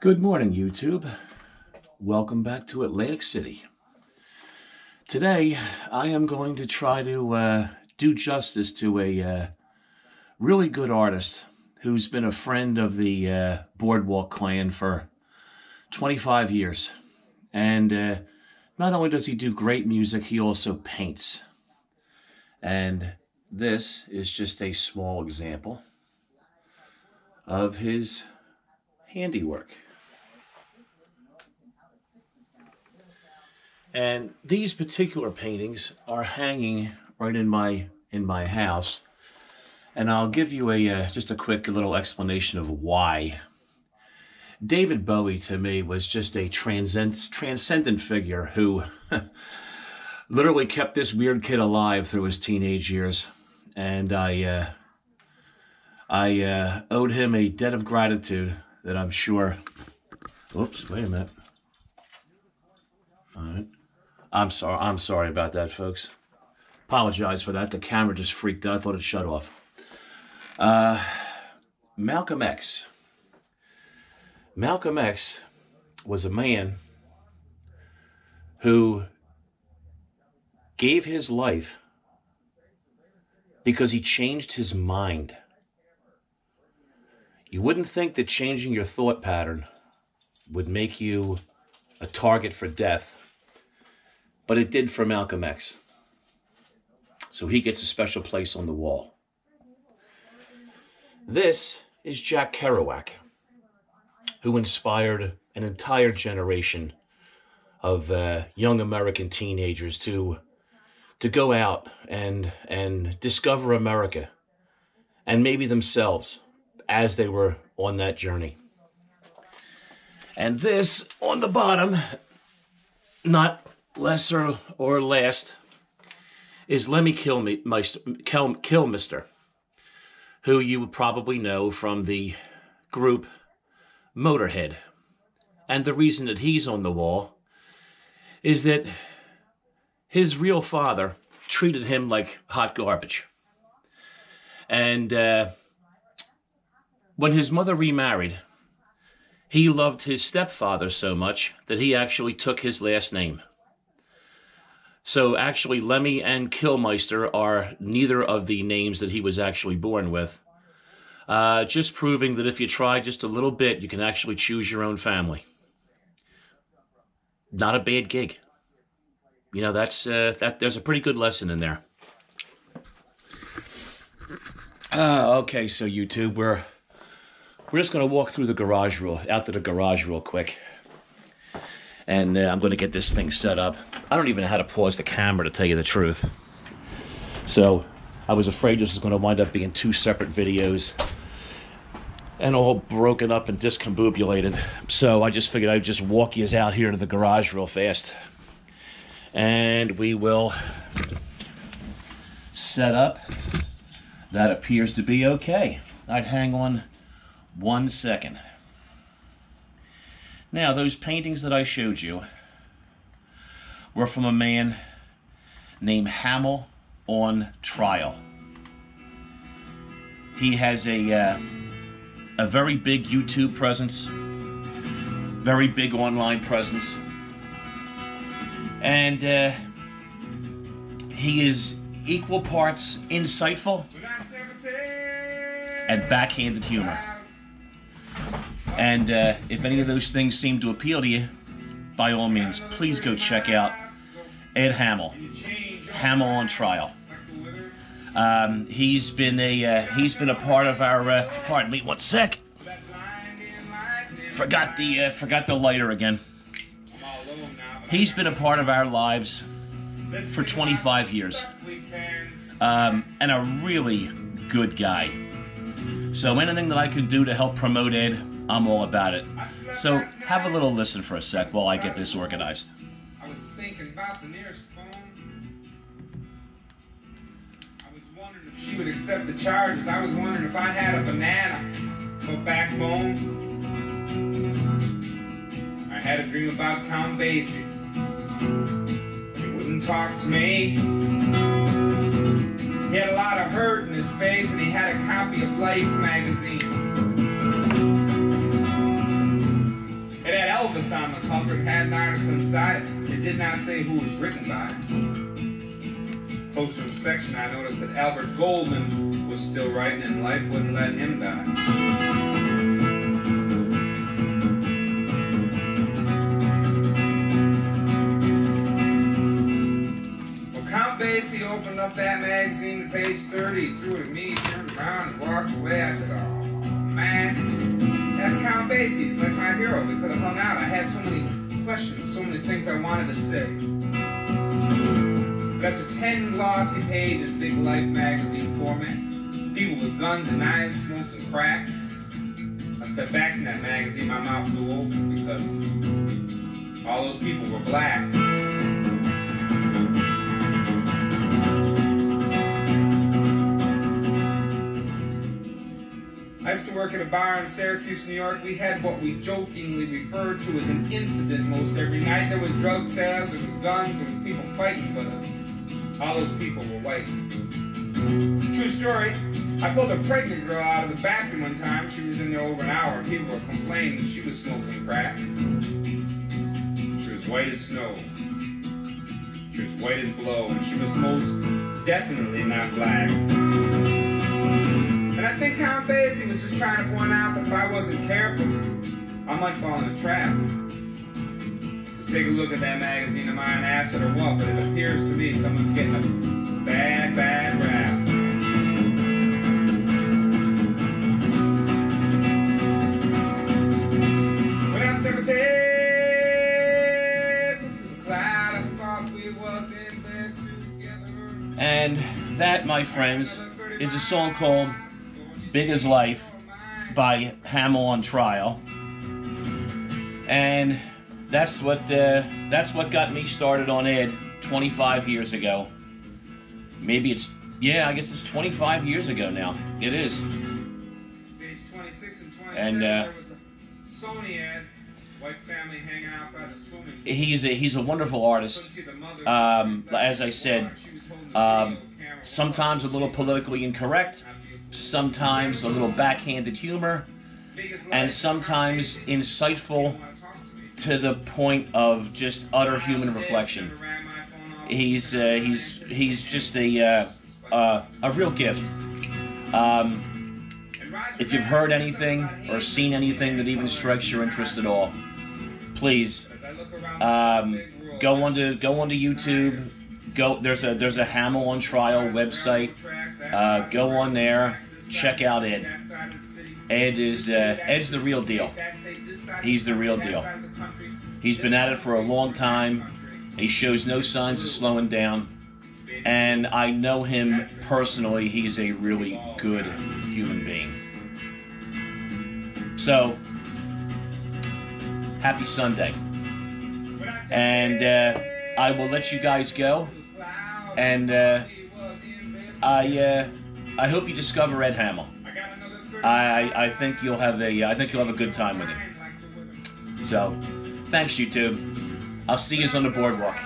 Good morning, YouTube. Welcome back to Atlantic City. Today, I am going to try to do justice to a really good artist who's been a friend of the Boardwalk clan for 25 years. And not only does he do great music, he also paints. And this is just a small example of his handiwork. And these particular paintings are hanging right in my house, and I'll give you just a quick little explanation of why. David Bowie to me was just a transcendent figure who literally kept this weird kid alive through his teenage years, and I owed him a debt of gratitude that I'm sure. Oops, wait a minute. All right. I'm sorry about that, folks. Apologize for that. The camera just freaked out. I thought it shut off. Malcolm X. Malcolm X was a man who gave his life because he changed his mind. You wouldn't think that changing your thought pattern would make you a target for death, but it did for Malcolm X. So he gets a special place on the wall. This is Jack Kerouac, who inspired an entire generation of young American teenagers to go out and discover America and maybe themselves as they were on that journey. And this on the bottom, not lesser or last, is Lemmy Kilmister, who you would probably know from the group Motorhead. And the reason that he's on the wall is that his real father treated him like hot garbage. And when his mother remarried, he loved his stepfather so much that he actually took his last name. So actually, Lemmy and Kilmister are neither of the names that he was actually born with. Just proving that if you try just a little bit, you can actually choose your own family. Not a bad gig. You know, there's a pretty good lesson in there. Okay, so YouTube, we're just going to walk through the garage out to the garage real quick. And I'm going to get this thing set up. I don't even know how to pause the camera, to tell you the truth. So I was afraid this was going to wind up being two separate videos and all broken up and discombobulated. So I just figured I'd just walk you out here to the garage real fast. And we will set up. That appears to be okay. I'd hang on 1 second. Now, those paintings that I showed you were from a man named Hamell on trial. He has a very big YouTube presence, very big online presence, and he is equal parts insightful and backhanded humor. And if any of those things seem to appeal to you, by all means, please go check out Ed Hamell. Hamell on trial. He's been a part of our. Pardon me, 1 sec. Forgot the lighter again. He's been a part of our lives for 25 years, and a really good guy. So anything that I can do to help promote Ed, I'm all about it. So have a little listen for a sec while I get this organized. I was thinking about the nearest phone. I was wondering if she would accept the charges. I was wondering if I had a banana for backbone. I had a dream about Count Basie. He wouldn't talk to me. He had a lot of hurt in his face, and he had a copy of Life magazine. inside it. It did not say who it was written by. Closer inspection, I noticed that Albert Goldman was still writing and life wouldn't let him die. Count Basie opened up that magazine to page 30, threw it at me, turned around and walked away. I said, oh man, that's Count Basie. He's like my hero. We could have hung out. I had so many questions, so many things I wanted to say. But after 10 glossy pages, big Life magazine format, people with guns and knives, smoked and crack, I stepped back in that magazine, my mouth flew open because all those people were black. I used to work at a bar in Syracuse, New York. We had what we jokingly referred to as an incident most every night. There was drug sales, there was guns, there was people fighting, but all those people were white. True story, I pulled a pregnant girl out of the bathroom one time. She was in there over an hour, and people were complaining that she was smoking crack. She was white as snow. She was white as blow, and she was most definitely not black. And I think Count Basie was just trying to point out that if I wasn't careful, I might fall in a trap. Just take a look at that magazine of mine, acid or what, but it appears to me someone's getting a bad, bad rap. When I'm 17, the cloud, I thought we was in this together. And that, my friends, is a song called Big as Life by Hamell on Trial, and that's what got me started on Ed 25 years ago. Maybe it's, yeah, I guess it's 25 years ago now. It is. Page 26 and 27, and there was a Sony ad, white family hanging out by the swimming pool. He's a wonderful artist. As I said, sometimes a little politically incorrect, sometimes a little backhanded humor, and sometimes insightful to the point of just utter human reflection. He's just a real gift. If you've heard anything or seen anything that even strikes your interest at all, please go onto YouTube. There's a Hamell on Trial website. Go on there, check out Ed. Ed's the real deal. He's the real deal. He's been at it for a long time. He shows no signs of slowing down, and I know him personally. He's a really good human being. So, happy Sunday, and I will let you guys go. And I hope you discover Ed Hamell. I think you'll have a good time with him. So, thanks YouTube. I'll see you on the boardwalk.